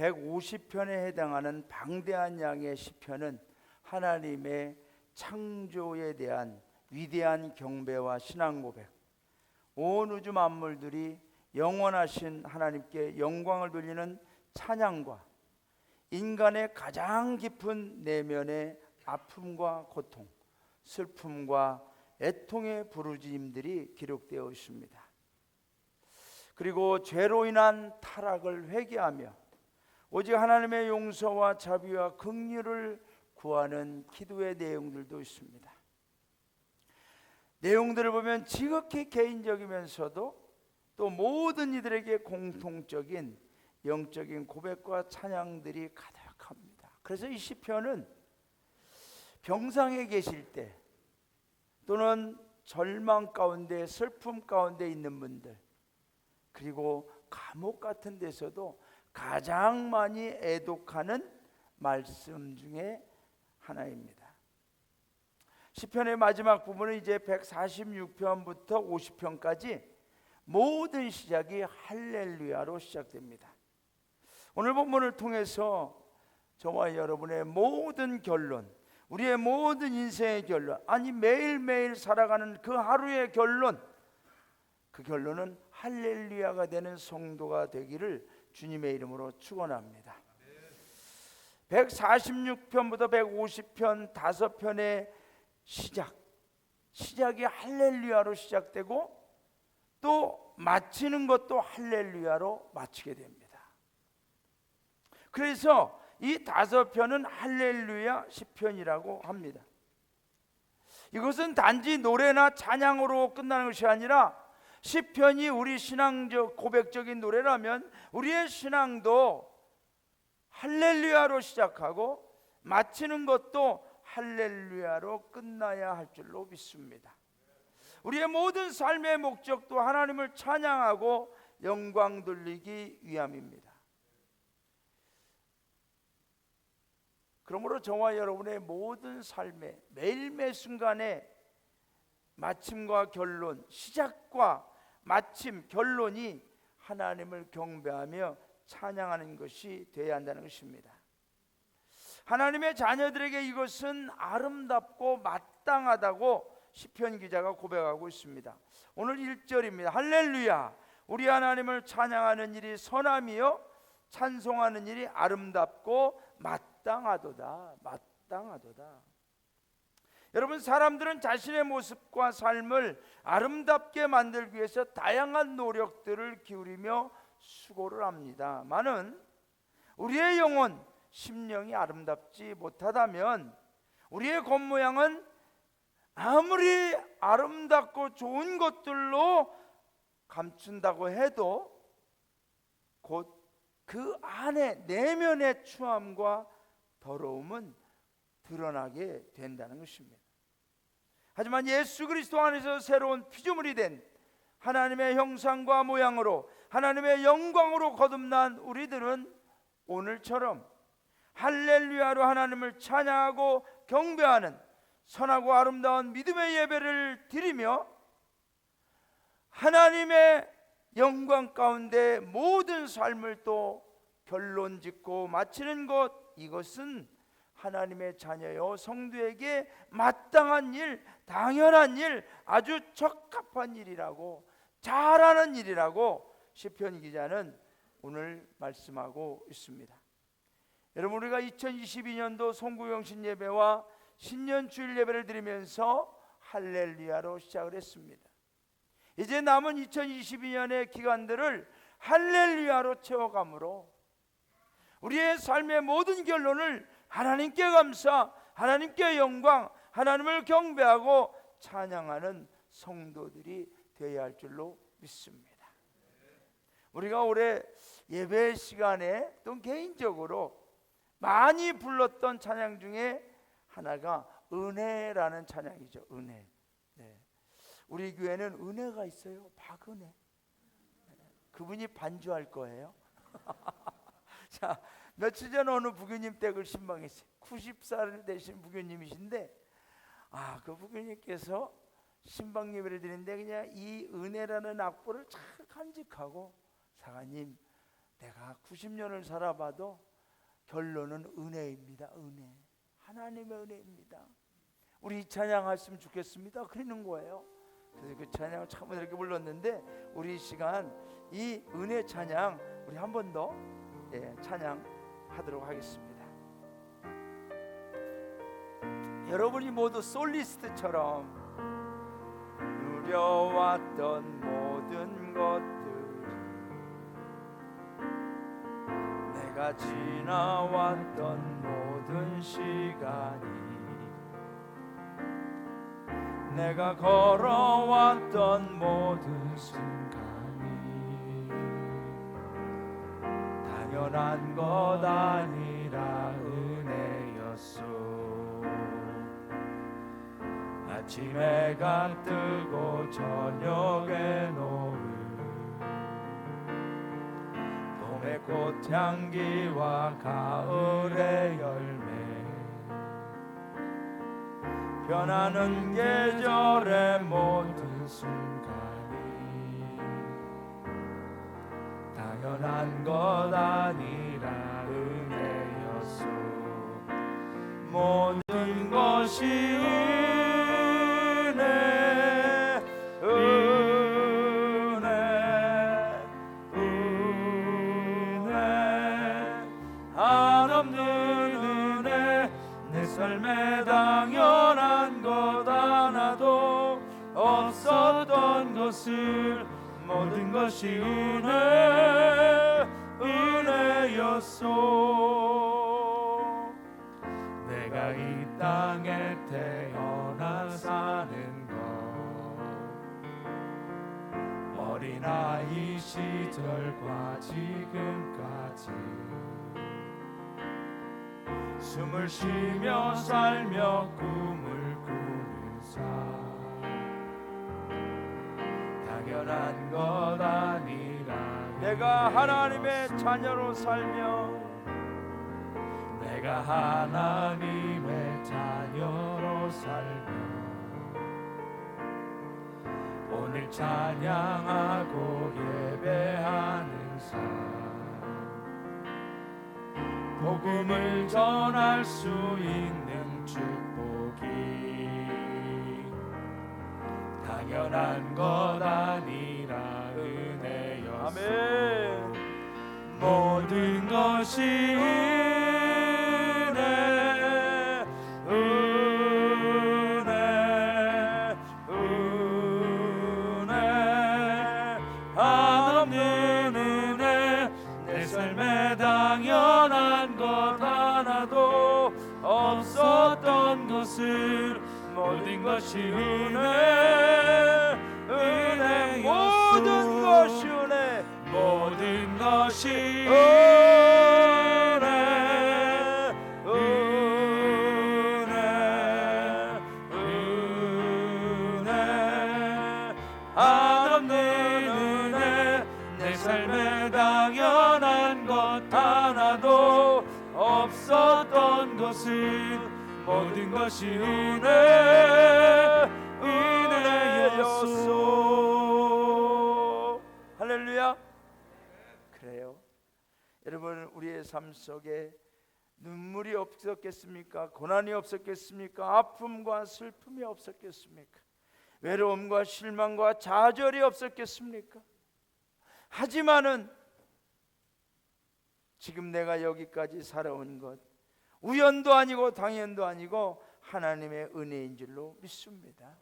150편에 해당하는 방대한 양의 시편은 하나님의 창조에 대한 위대한 경배와 신앙 고백, 온 우주 만물들이 영원하신 하나님께 영광을 돌리는 찬양과 인간의 가장 깊은 내면의 아픔과 고통, 슬픔과 애통의 부르짖음들이 기록되어 있습니다. 그리고 죄로 인한 타락을 회개하며 오직 하나님의 용서와 자비와 긍휼을 구하는 기도의 내용들도 있습니다. 내용들을 보면 지극히 개인적이면서도 또 모든 이들에게 공통적인 영적인 고백과 찬양들이 가득합니다. 그래서 이 시편은 병상에 계실 때 또는 절망 가운데 슬픔 가운데 있는 분들, 그리고 감옥 같은 데서도 가장 많이 애독하는 말씀 중에 하나입니다. 시편의 마지막 부분은 이제 146편부터 50편까지 모든 시작이 할렐루야로 시작됩니다. 오늘 본문을 통해서 저와 여러분의 모든 결론, 우리의 모든 인생의 결론, 아니 매일매일 살아가는 그 하루의 결론, 그 결론은 할렐루야가 되는 성도가 되기를 주님의 이름으로 축원합니다. 146편부터 150편 5편의 시작이 할렐루야로 시작되고 또 마치는 것도 할렐루야로 마치게 됩니다. 그래서 이 5편은 할렐루야 시편이라고 합니다. 이것은 단지 노래나 찬양으로 끝나는 것이 아니라 시편이 우리 신앙적 고백적인 노래라면 우리의 신앙도 할렐루야로 시작하고 마치는 것도 할렐루야로 끝나야 할 줄로 믿습니다. 우리의 모든 삶의 목적도 하나님을 찬양하고 영광 돌리기 위함입니다. 그러므로 저와 여러분의 모든 삶의 매일매 순간에 마침과 결론, 시작과 마침, 결론이 하나님을 경배하며 찬양하는 것이 되어야 한다는 것입니다. 하나님의 자녀들에게 이것은 아름답고 마땅하다고 시편 기자가 고백하고 있습니다. 오늘 1절입니다. 할렐루야, 우리 하나님을 찬양하는 일이 선함이요 찬송하는 일이 아름답고 마땅하도다. 마땅하도다. 여러분, 사람들은 자신의 모습과 삶을 아름답게 만들기 위해서 다양한 노력들을 기울이며 수고를 합니다만은 우리의 영혼, 심령이 아름답지 못하다면 우리의 겉모양은 아무리 아름답고 좋은 것들로 감춘다고 해도 곧 그 안에 내면의 추함과 더러움은 드러나게 된다는 것입니다. 하지만 예수 그리스도 안에서 새로운 피조물이 된 하나님의 형상과 모양으로 하나님의 영광으로 거듭난 우리들은 오늘처럼 할렐루야로 하나님을 찬양하고 경배하는 선하고 아름다운 믿음의 예배를 드리며 하나님의 영광 가운데 모든 삶을 또 결론 짓고 마치는 것, 이것은 하나님의 자녀요 성도에게 마땅한 일, 당연한 일, 아주 적합한 일이라고, 잘하는 일이라고 시편 기자는 오늘 말씀하고 있습니다. 여러분, 우리가 2022년도 송구영신 예배와 신년 주일 예배를 드리면서 할렐루야로 시작을 했습니다. 이제 남은 2022년의 기간들을 할렐루야로 채워가므로 우리의 삶의 모든 결론을 하나님께 감사, 하나님께 영광, 하나님을 경배하고 찬양하는 성도들이 되어야 할 줄로 믿습니다. 우리가 올해 예배 시간에 또 개인적으로 많이 불렀던 찬양 중에 하나가 은혜라는 찬양이죠. 은혜. 네. 우리 교회는 은혜가 있어요. 박은혜. 그분이 반주할 거예요. 자, 며칠 전 어느 부교님 댁을 신방했어요. 90살 되신 부교님이신데, 그 부교님께서 신방 예배를 드리는데 그냥 이 은혜라는 악보를 잘 간직하고, 사관님 내가 90년을 살아봐도 결론은 은혜입니다. 은혜. 하나님의 은혜입니다. 우리 이 찬양했으면 좋겠습니다. 그러는 거예요. 그래서 그 찬양을 참 이렇게 불렀는데, 우리 이 시간 이 은혜 찬양 우리 한 번 더 찬양하도록 하겠습니다. 여러분이 모두 솔리스트처럼 누려왔던 모든 것들, 내가 지나왔던 모든 시간이, 내가 걸어왔던 모든 순간이 당연한 것 아니라 은혜였소. 아침 해가 뜨고 저녁에 노을, 봄의 꽃향기와 가을의 열매, 변하는 계절의 모든 순간이 당연한 것 아니라 은혜였소. 모든 것이 은혜, 은혜, 은혜, 한없는 은혜, 내 삶에 당연한 것 하나도 없었던 것을, 모든 것이 은혜, 은혜였소. 내가 이 땅에 태어나 사는 것, 어린아이 시절과 지금까지 숨을 쉬며 살며 꿈을 꾸는 삶, 당연한 것 아니라 내가 하나님의 자녀로 살며, 내가 하나님의 자녀로 살며 오늘 찬양하고 예배하는 삶, 복음을 전할 수 있는 축복이 당연한 것 아니라 은혜였소. 아멘. 모든 것이 은혜, 은혜, 은혜, 한없는 은혜, 내 삶에 당연한 것 하나도 없었던 것을, 모든 것이 은혜, 은혜, 모든 것이 은혜, 모든 것이 은혜, 은혜, 은혜, 한없는 은혜, 내 삶에 당연한 것 하나도 없었던 것은, 모든 것이 은혜, 은혜였소. 할렐루야. 그래요. 여러분, 우리의 삶 속에 눈물이 없었겠습니까? 고난이 없었겠습니까? 아픔과 슬픔이 없었겠습니까? 외로움과 실망과 좌절이 없었겠습니까? 하지만은 지금 내가 여기까지 살아온 것, 우연도 아니고 당연도 아니고 하나님의 은혜인 줄로 믿습니다.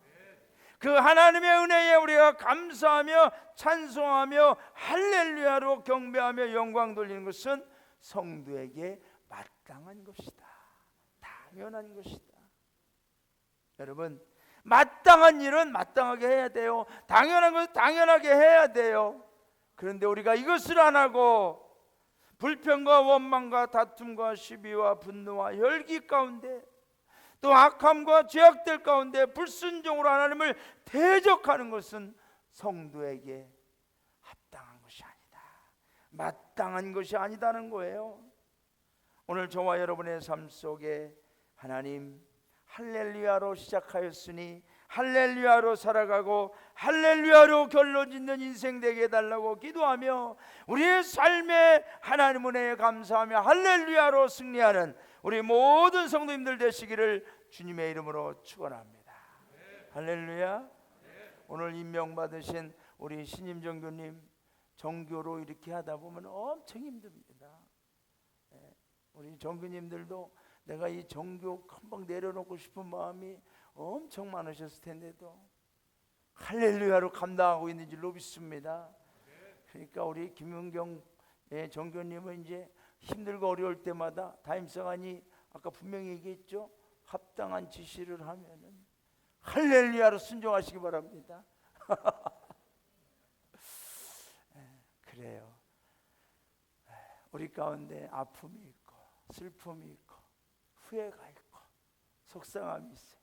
그 하나님의 은혜에 우리가 감사하며 찬송하며 할렐루야로 경배하며 영광 돌리는 것은 성도에게 마땅한 것이다. 당연한 것이다. 여러분, 마땅한 일은 마땅하게 해야 돼요. 당연한 것은 당연하게 해야 돼요. 그런데 우리가 이것을 안 하고 불평과 원망과 다툼과 시비와 분노와 열기 가운데, 또 악함과 죄악들 가운데 불순종으로 하나님을 대적하는 것은 성도에게 합당한 것이 아니다, 마땅한 것이 아니다는 거예요. 오늘 저와 여러분의 삶 속에 하나님 할렐루야로 시작하였으니 할렐루야로 살아가고 할렐루야로 결론 짓는 인생 되게 해달라고 기도하며 우리의 삶에 하나님 은혜에 감사하며 할렐루야로 승리하는 우리 모든 성도님들 되시기를 주님의 이름으로 축원합니다. 할렐루야. 오늘 임명받으신 우리 신임 정교님, 정교로 이렇게 하다 보면 엄청 힘듭니다. 우리 정교님들도 내가 이 정교 금방 내려놓고 싶은 마음이 엄청 많으셨을 텐데도 할렐루야로 감당하고 있는 줄로 믿습니다. 그러니까 우리 김은경 정교님은 이제 힘들고 어려울 때마다 담임사관이 아까 분명히 얘기했죠. 합당한 지시를 하면은 할렐루야로 순종하시기 바랍니다. 그래요. 우리 가운데 아픔이 있고 슬픔이 있고 후회가 있고 속상함이 있어요.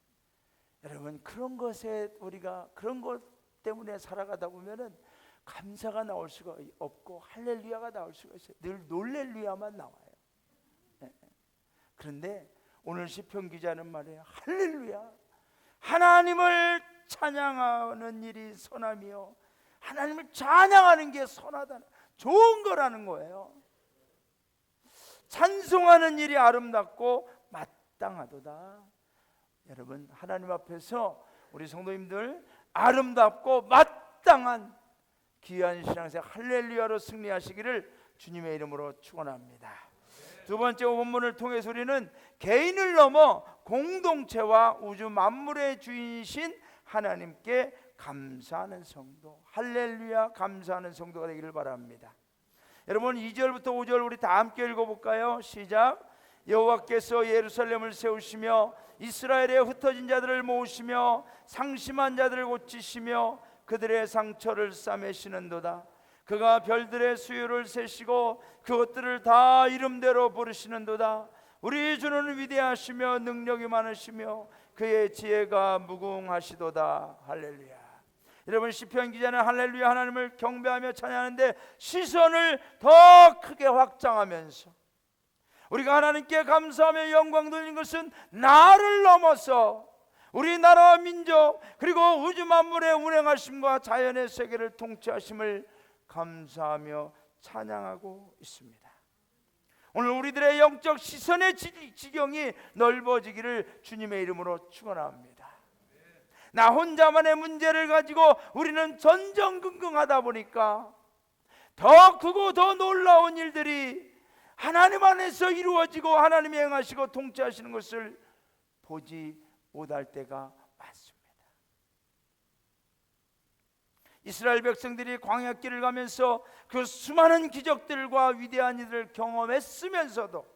여러분, 그런 것에 우리가 그런 것 때문에 살아가다 보면은 감사가 나올 수가 없고 할렐루야가 나올 수가 있어요. 늘 놀렐루야만 나와요. 그런데 오늘 시편 기자는 말이에요. 할렐루야, 하나님을 찬양하는 일이 선함이요, 하나님을 찬양하는 게 선하다, 좋은 거라는 거예요. 찬송하는 일이 아름답고 마땅하도다. 여러분, 하나님 앞에서 우리 성도님들 아름답고 마땅한 귀한 신앙생활 할렐루야로 승리하시기를 주님의 이름으로 축원합니다. 두 번째 본문을 통해서 우리는 개인을 넘어 공동체와 우주 만물의 주인이신 하나님께 감사하는 성도, 할렐루야 감사하는 성도가 되기를 바랍니다. 여러분, 2절부터 5절 우리 다 함께 읽어볼까요? 시작. 여호와께서 예루살렘을 세우시며 이스라엘의 흩어진 자들을 모으시며 상심한 자들을 고치시며 그들의 상처를 싸매시는도다. 그가 별들의 수요를 세시고 그것들을 다 이름대로 부르시는도다. 우리 주는 위대하시며 능력이 많으시며 그의 지혜가 무궁하시도다. 할렐루야. 여러분, 시편 기자는 할렐루야 하나님을 경배하며 찬양하는데 시선을 더 크게 확장하면서 우리가 하나님께 감사하며 영광 돌리는 것은 나를 넘어서 우리나라와 민족 그리고 우주 만물의 운행하심과 자연의 세계를 통치하심을 감사하며 찬양하고 있습니다. 오늘 우리들의 영적 시선의 지경이 넓어지기를 주님의 이름으로 축원합니다. 나 혼자만의 문제를 가지고 우리는 전전긍긍하다 보니까 더 크고 더 놀라운 일들이 하나님 안에서 이루어지고 하나님이 행하시고 통치하시는 것을 보지 못할 때가 많습니다. 이스라엘 백성들이 광야길을 가면서 그 수많은 기적들과 위대한 일을 경험했으면서도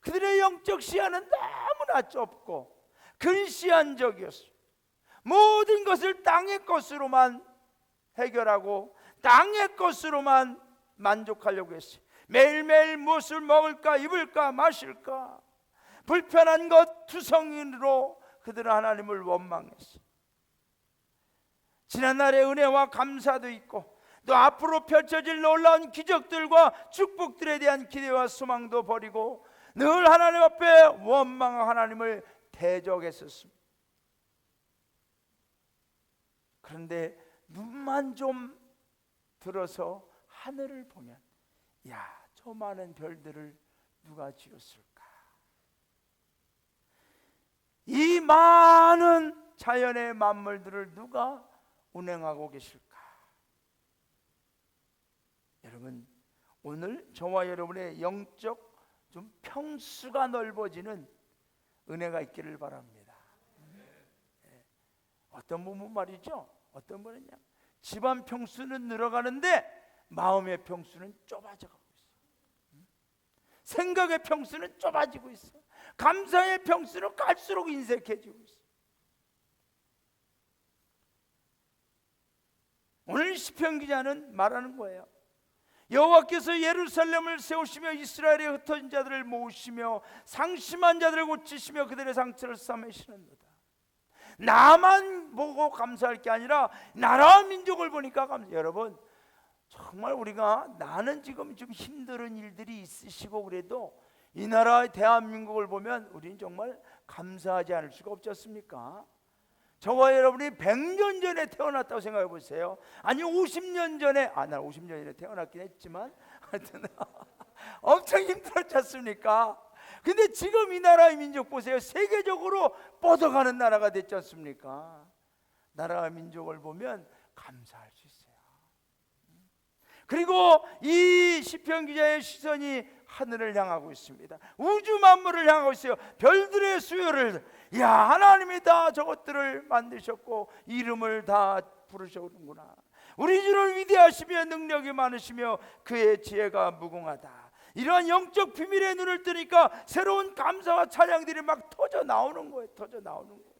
그들의 영적 시야는 너무나 좁고 근시안적이었어요. 모든 것을 땅의 것으로만 해결하고 땅의 것으로만 만족하려고 했어요. 매일매일 무엇을 먹을까 입을까 마실까 불편한 것 투성이로 그들은 하나님을 원망했어요. 지난날의 은혜와 감사도 있고 또 앞으로 펼쳐질 놀라운 기적들과 축복들에 대한 기대와 소망도 버리고 늘 하나님 앞에 원망한 하나님을 대적했었습니다. 그런데 눈만 좀 들어서 하늘을 보면 야, 저 많은 별들을 누가 지었을까? 이 많은 자연의 만물들을 누가 운행하고 계실까? 여러분, 오늘 저와 여러분의 영적 좀 평수가 넓어지는 은혜가 있기를 바랍니다. 어떤 분은 말이죠. 어떤 분은요, 집안 평수는 늘어가는데 마음의 평수는 좁아져 가고 있어. 생각의 평수는 좁아지고 있어. 감사의 평수는 갈수록 인색해지고 있어. 오늘 시편 기자는 말하는 거예요. 여호와께서 예루살렘을 세우시며 이스라엘의 흩어진 자들을 모으시며 상심한 자들을 고치시며 그들의 상처를 싸매시는도다. 나만 보고 감사할 게 아니라 나라와 민족을 보니까 감사. 여러분, 정말 우리가 나는 지금 좀 힘든 일들이 있으시고 그래도 이 나라 대한민국을 보면 우리는 정말 감사하지 않을 수가 없지 않습니까? 저와 여러분이 100년 전에 태어났다고 생각해 보세요. 아니 50년 전에, 난 50년 전에 태어났긴 했지만 하여튼 엄청 힘들었지 않습니까? 근데 지금 이 나라의 민족 보세요. 세계적으로 뻗어가는 나라가 됐지 않습니까? 나라와 민족을 보면 감사할 수 있어요. 그리고 이 시편 기자의 시선이 하늘을 향하고 있습니다. 우주 만물을 향하고 있어요. 별들의 수요를, 야, 하나님이 다 저것들을 만드셨고 이름을 다 부르셨구나. 우리 주는 위대하시며 능력이 많으시며 그의 지혜가 무궁하다. 이러한 영적 비밀의 눈을 뜨니까 새로운 감사와 찬양들이 막 터져 나오는 거예요. 터져 나오는 거예요.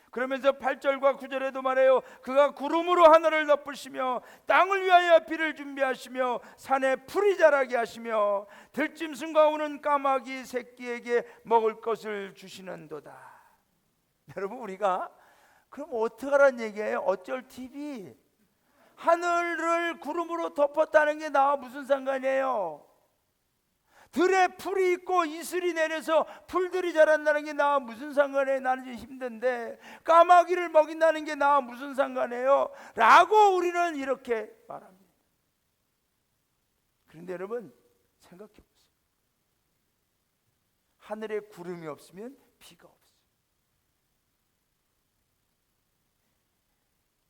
그러면서 8절과 9절에도 말해요. 그가 구름으로 하늘을 덮으시며 땅을 위하여 비를 준비하시며 산에 풀이 자라게 하시며 들짐승과 우는 까마귀 새끼에게 먹을 것을 주시는도다. 여러분, 우리가 그럼 어떡하라는 얘기예요? 어쩔 TV 하늘을 구름으로 덮었다는 게 나와 무슨 상관이에요? 들에 풀이 있고 이슬이 내려서 풀들이 자란다는 게 나와 무슨 상관이에요? 나는 이제 힘든데 까마귀를 먹인다는 게 나와 무슨 상관이에요? 라고 우리는 이렇게 말합니다. 그런데 여러분 생각해 보세요. 하늘에 구름이 없으면 비가 없어요.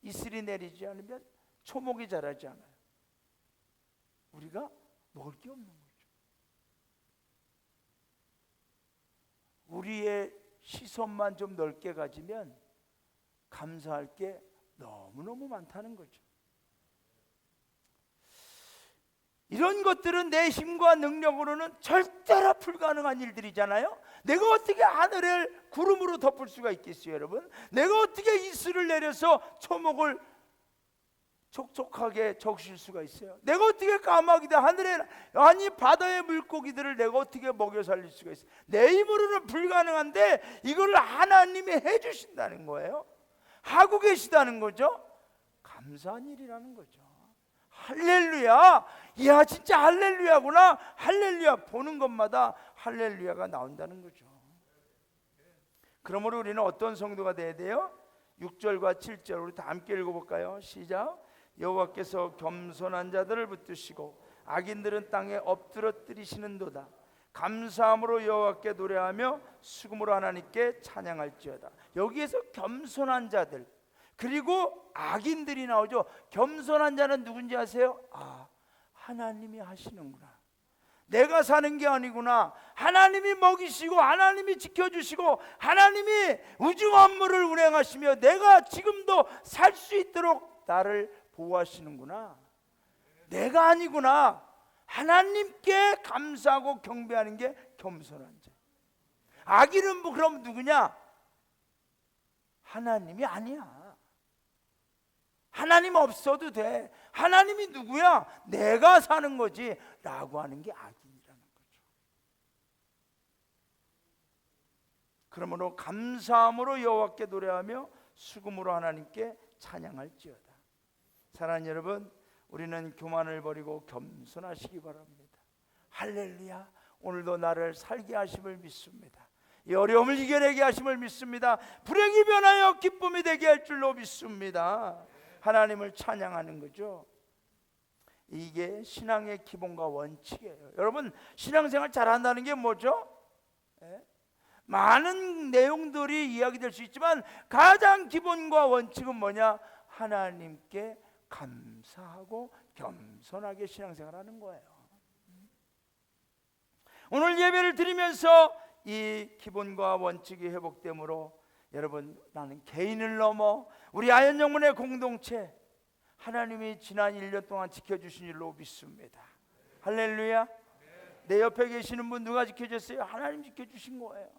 이슬이 내리지 않으면 초목이 자라지 않아요. 우리가 먹을 게 없는 거예요. 우리의 시선만 좀 넓게 가지면 감사할 게 너무너무 많다는 거죠. 이런 것들은 내 힘과 능력으로는 절대로 불가능한 일들이잖아요. 내가 어떻게 하늘을 구름으로 덮을 수가 있겠어요, 여러분? 내가 어떻게 이슬을 내려서 초목을 촉촉하게 적실 수가 있어요? 내가 어떻게 까마귀들 하늘에, 아니 바다의 물고기들을 내가 어떻게 먹여 살릴 수가 있어요? 내 힘으로는 불가능한데 이걸 하나님이 해주신다는 거예요. 하고 계시다는 거죠. 감사한 일이라는 거죠. 할렐루야. 이야, 진짜 할렐루야구나. 할렐루야. 보는 것마다 할렐루야가 나온다는 거죠. 그러므로 우리는 어떤 성도가 돼야 돼요? 6절과 7절 우리 다 함께 읽어볼까요? 시작. 여호와께서 겸손한 자들을 붙드시고 악인들은 땅에 엎드러뜨리시는도다. 감사함으로 여호와께 노래하며 수금으로 하나님께 찬양할지어다. 여기에서 겸손한 자들 그리고 악인들이 나오죠. 겸손한 자는 누군지 아세요? 아, 하나님이 하시는구나. 내가 사는 게 아니구나. 하나님이 먹이시고 하나님이 지켜주시고 하나님이 우주 만물을 운행하시며 내가 지금도 살 수 있도록 나를 보호하시는구나. 내가 아니구나. 하나님께 감사하고 경배하는 게 겸손한 자. 악인은 뭐 그럼 누구냐? 하나님이 아니야. 하나님 없어도 돼. 하나님이 누구야? 내가 사는 거지 라고 하는 게 악인이라는 거죠. 그러므로 감사함으로 여호와께 노래하며 수금으로 하나님께 찬양할지어다. 사랑하는 여러분, 우리는 교만을 버리고 겸손하시기 바랍니다. 할렐루야. 오늘도 나를 살게 하심을 믿습니다. 이 어려움을 이겨내게 하심을 믿습니다. 불행이 변하여 기쁨이 되게 할 줄로 믿습니다. 하나님을 찬양하는 거죠. 이게 신앙의 기본과 원칙이에요. 여러분, 신앙생활 잘한다는 게 뭐죠? 많은 내용들이 이야기될 수 있지만 가장 기본과 원칙은 뭐냐? 하나님께 감사하고 겸손하게 신앙생활하는 거예요. 오늘 예배를 드리면서 이 기본과 원칙이 회복되므로 여러분, 나는 개인을 넘어 우리 아현영문의 공동체 하나님이 지난 1년 동안 지켜주신 일로 믿습니다. 할렐루야. 내 옆에 계시는 분 누가 지켜줬어요? 하나님 지켜주신 거예요.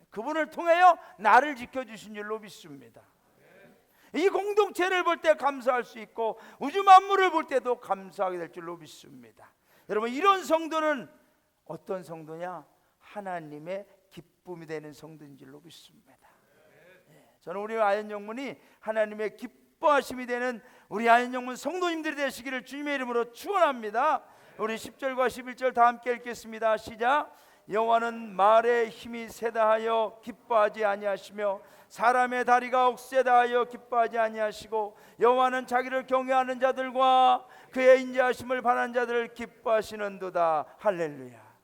그분을 통하여 나를 지켜주신 줄로 믿습니다. 이 공동체를 볼 때 감사할 수 있고 우주 만물을 볼 때도 감사하게 될 줄로 믿습니다. 여러분, 이런 성도는 어떤 성도냐? 하나님의 기쁨이 되는 성도인 줄로 믿습니다. 저는 우리 아현영문이 하나님의 기뻐하심이 되는 우리 아현영문 성도님들이 되시기를 주님의 이름으로 축원합니다. 우리 10절과 11절 다 함께 읽겠습니다. 시작. 여호와는 말의 힘이 세다 하여 기뻐하지 아니하시며 사람의 다리가 억세다 하여 기뻐하지 아니하시고 여호와는 자기를 경외하는 자들과 그의 인자하심을 바라는 자들을 기뻐하시는도다. 할렐루야.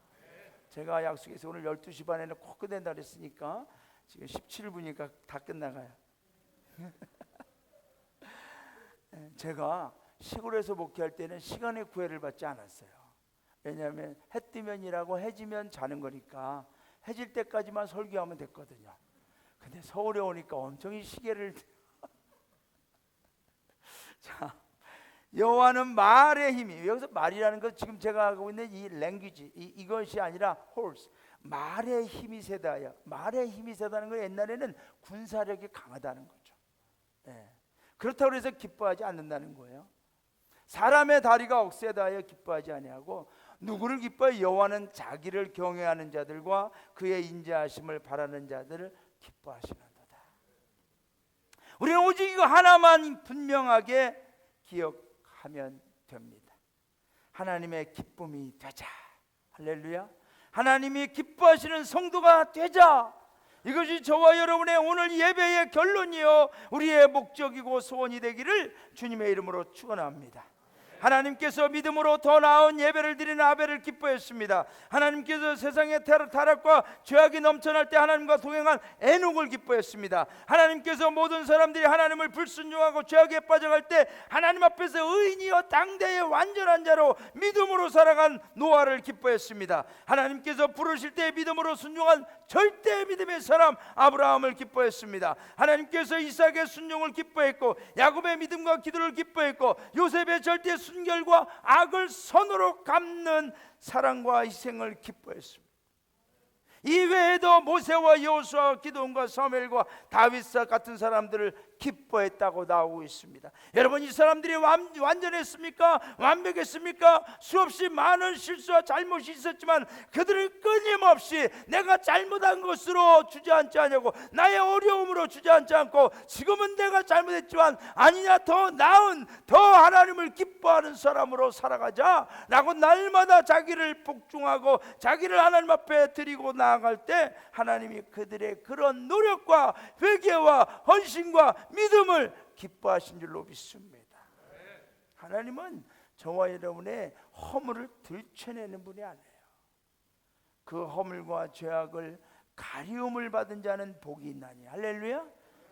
제가 약속해서 오늘 12시 반에는 꼭 끝낸다 그랬으니까 지금 17분이니까 다 끝나가요. 제가 시골에서 목회할 때는 시간의 구애를 받지 않았어요. 왜냐하면 해 뜨면 일하고 해지면 자는 거니까 해질 때까지만 설교하면 됐거든요. 근데 서울에 오니까 엄청 이 시계를 자, 여호와는 말의 힘이, 여기서 말이라는 것 지금 제가 하고 있는 이 랭귀지 이것이 아니라 horse, 말의 힘이 세다야. 말의 힘이 세다는 건 옛날에는 군사력이 강하다는 거죠. 그렇다고 해서 기뻐하지 않는다는 거예요. 사람의 다리가 억세다 하여 기뻐하지 아니하고 누구를 기뻐해? 여호와는 자기를 경외하는 자들과 그의 인자하심을 바라는 자들을 기뻐하시는도다. 우리는 오직 이거 하나만 분명하게 기억하면 됩니다. 하나님의 기쁨이 되자. 할렐루야. 하나님이 기뻐하시는 성도가 되자. 이것이 저와 여러분의 오늘 예배의 결론이요 우리의 목적이고 소원이 되기를 주님의 이름으로 축원합니다. 하나님께서 믿음으로 더 나은 예배를 드리는 아벨을 기뻐했습니다. 하나님께서 세상의 타락과 죄악이 넘쳐날 때 하나님과 동행한 에녹을 기뻐했습니다. 하나님께서 모든 사람들이 하나님을 불순종하고 죄악에 빠져갈 때 하나님 앞에서 의인이여 당대의 완전한 자로 믿음으로 살아간 노아를 기뻐했습니다. 하나님께서 부르실 때 믿음으로 순종한 절대 믿음의 사람 아브라함을 기뻐했습니다. 하나님께서 이삭의 순종을 기뻐했고 야곱의 믿음과 기도를 기뻐했고 요셉의 절대 순결과 악을 선으로 갚는 사랑과 희생을 기뻐했습니다. 이외에도 모세와 여호수아와 기드온과 사무엘과 다윗과 같은 사람들을 기뻐했다고 나오고 있습니다. 여러분, 이 사람들이 완전했습니까? 완벽했습니까? 수없이 많은 실수와 잘못이 있었지만 그들은 끊임없이 내가 잘못한 것으로 주저앉지 않냐고, 나의 어려움으로 주저앉지 않고 지금은 내가 잘못했지만 아니냐, 더 나은, 더 하나님을 기뻐하는 사람으로 살아가자 라고 날마다 자기를 복종하고 자기를 하나님 앞에 드리고 나아갈 때 하나님이 그들의 그런 노력과 회개와 헌신과 믿음을 기뻐하신 줄로 믿습니다. 하나님은 저와 여러분의 허물을 들춰내는 분이 아니에요. 그 허물과 죄악을 가리움을 받은 자는 복이 있나니. 할렐루야.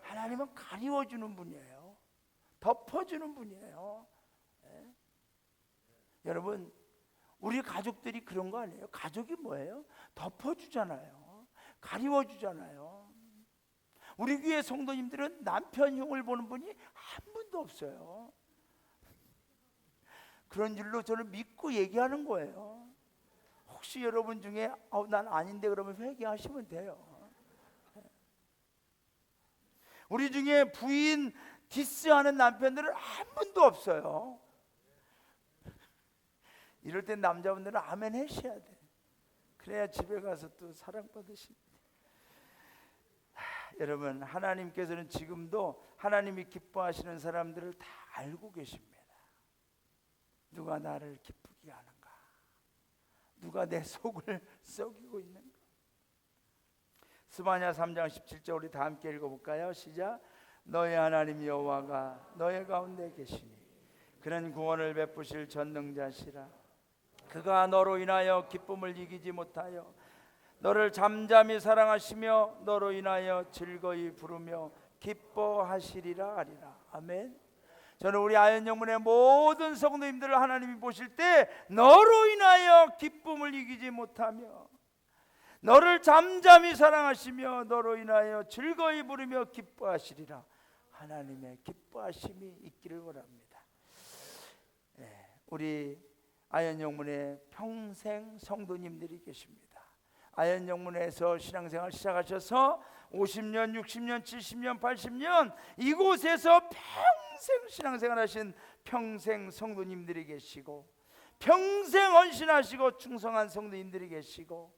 하나님은 가리워주는 분이에요. 덮어주는 분이에요. 여러분, 우리 가족들이 그런 거 아니에요? 가족이 뭐예요? 덮어주잖아요. 가리워주잖아요. 우리 교회 성도님들은 남편 흉을 보는 분이 한 분도 없어요. 그런 줄로 저는 믿고 얘기하는 거예요. 혹시 여러분 중에 난 아닌데 그러면 회개하시면 돼요. 우리 중에 부인 디스하는 남편들은 한 분도 없어요. 이럴 땐 남자분들은 아멘 하셔야 돼. 그래야 집에 가서 또 사랑받으십니다. 여러분, 하나님께서는 지금도 하나님이 기뻐하시는 사람들을 다 알고 계십니다. 누가 나를 기쁘게 하는가? 누가 내 속을 썩이고 있는가? 스바냐 3장 17절 우리 다 함께 읽어볼까요? 시작. 너의 하나님 여호와가 너의 가운데 계시니 그는 구원을 베푸실 전능자시라. 그가 너로 인하여 기쁨을 이기지 못하여 너를 잠잠히 사랑하시며 너로 인하여 즐거이 부르며 기뻐하시리라 하리라. 아멘. 저는 우리 아현영문의 모든 성도님들을 하나님이 보실 때 너로 인하여 기쁨을 이기지 못하며 너를 잠잠히 사랑하시며 너로 인하여 즐거이 부르며 기뻐하시리라. 하나님의 기뻐하심이 있기를 원합니다. 우리 아현영문의 평생 성도님들이 계십니다. 아현영문에서 신앙생활 시작하셔서 50년, 60년, 70년, 80년 이곳에서 평생 신앙생활 하신 평생 성도님들이 계시고, 평생 헌신하시고 충성한 성도님들이 계시고,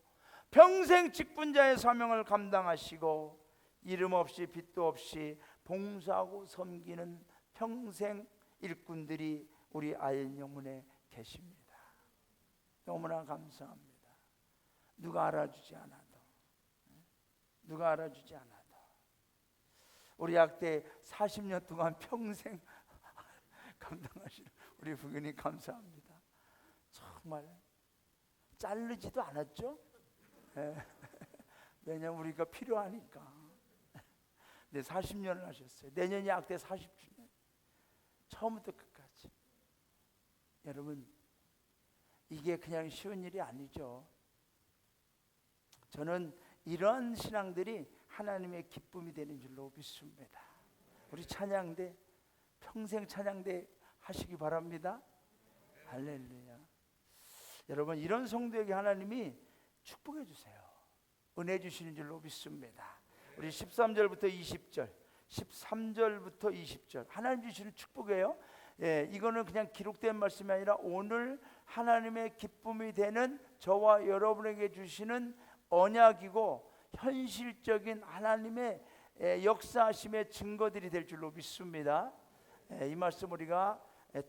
평생 직분자의 사명을 감당하시고 이름 없이 빚도 없이 봉사하고 섬기는 평생 일꾼들이 우리 아현영문에 계십니다. 너무나 감사합니다. 누가 알아주지 않아도, 누가 알아주지 않아도 우리 학대 40년 동안 평생 감당하시는 우리 부교님 감사합니다. 정말 자르지도 않았죠? 왜냐면 우리가 필요하니까. 네, 40년을 하셨어요. 내년이 학대 40주년. 처음부터 끝까지. 여러분, 이게 그냥 쉬운 일이 아니죠. 저는 이런 신앙들이 하나님의 기쁨이 되는 줄로 믿습니다. 우리 찬양대 평생 찬양대 하시기 바랍니다. 할렐루야. 여러분, 이런 성도에게 하나님이 축복해 주세요. 은혜 주시는 줄로 믿습니다. 우리 13절부터 20절, 13절부터 20절 하나님 주시는 축복이에요. 예, 이거는 그냥 기록된 말씀이 아니라 오늘 하나님의 기쁨이 되는 저와 여러분에게 주시는 언약이고 현실적인 하나님의 역사하심의 증거들이 될 줄로 믿습니다. 이 말씀 우리가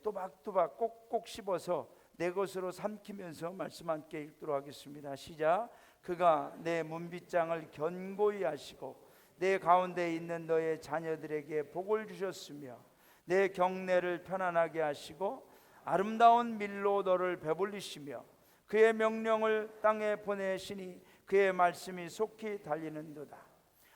또박또박 꼭꼭 씹어서 내 것으로 삼키면서 말씀 함께 읽도록 하겠습니다. 시작. 그가 내 문빗장을 견고히 하시고 내 가운데 있는 너의 자녀들에게 복을 주셨으며 내 경내를 편안하게 하시고 아름다운 밀로 너를 배불리시며 그의 명령을 땅에 보내시니 그의 말씀이 속히 달리는도다.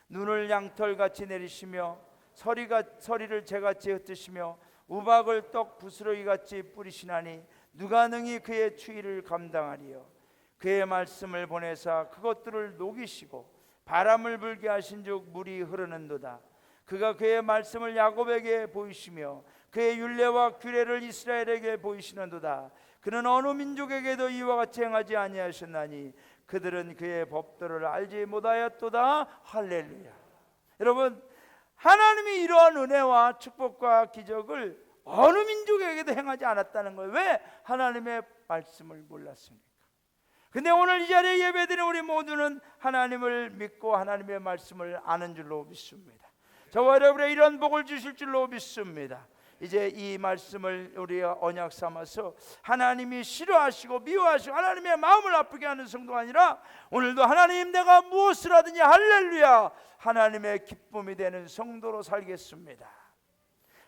눈을 양털같이 내리시며 서리를 재같이 흩으시며 우박을 떡 부스러기같이 뿌리시나니 누가 능히 그의 추위를 감당하리요. 그의 말씀을 보내사 그것들을 녹이시고 바람을 불게 하신즉 물이 흐르는도다. 그가 그의 말씀을 야곱에게 보이시며 그의 율례와 규례를 이스라엘에게 보이시는도다. 그는 어느 민족에게도 이와 같이 행하지 아니하셨나니 그들은 그의 법도를 알지 못하였도다. 할렐루야. 여러분, 하나님이 이러한 은혜와 축복과 기적을 어느 민족에게도 행하지 않았다는 거예요. 왜? 하나님의 말씀을 몰랐으니까. 근데 오늘 이 자리에 예배드리는 우리 모두는 하나님을 믿고 하나님의 말씀을 아는 줄로 믿습니다. 저와 여러분의 이런 복을 주실 줄로 믿습니다. 이제 이 말씀을 우리가 언약 삼아서 하나님이 싫어하시고 미워하시고 하나님의 마음을 아프게 하는 성도가 아니라 오늘도 하나님 내가 무엇을 하든지 할렐루야 하나님의 기쁨이 되는 성도로 살겠습니다.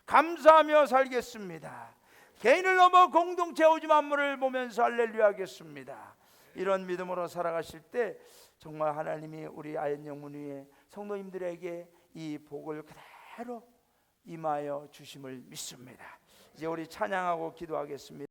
감사하며 살겠습니다. 개인을 넘어 공동체 오직 만물을 보면서 할렐루야 하겠습니다. 이런 믿음으로 살아가실 때 정말 하나님이 우리 아현영문 성도님들에게 이 복을 그대로 임하여 주심을 믿습니다. 이제 우리 찬양하고 기도하겠습니다.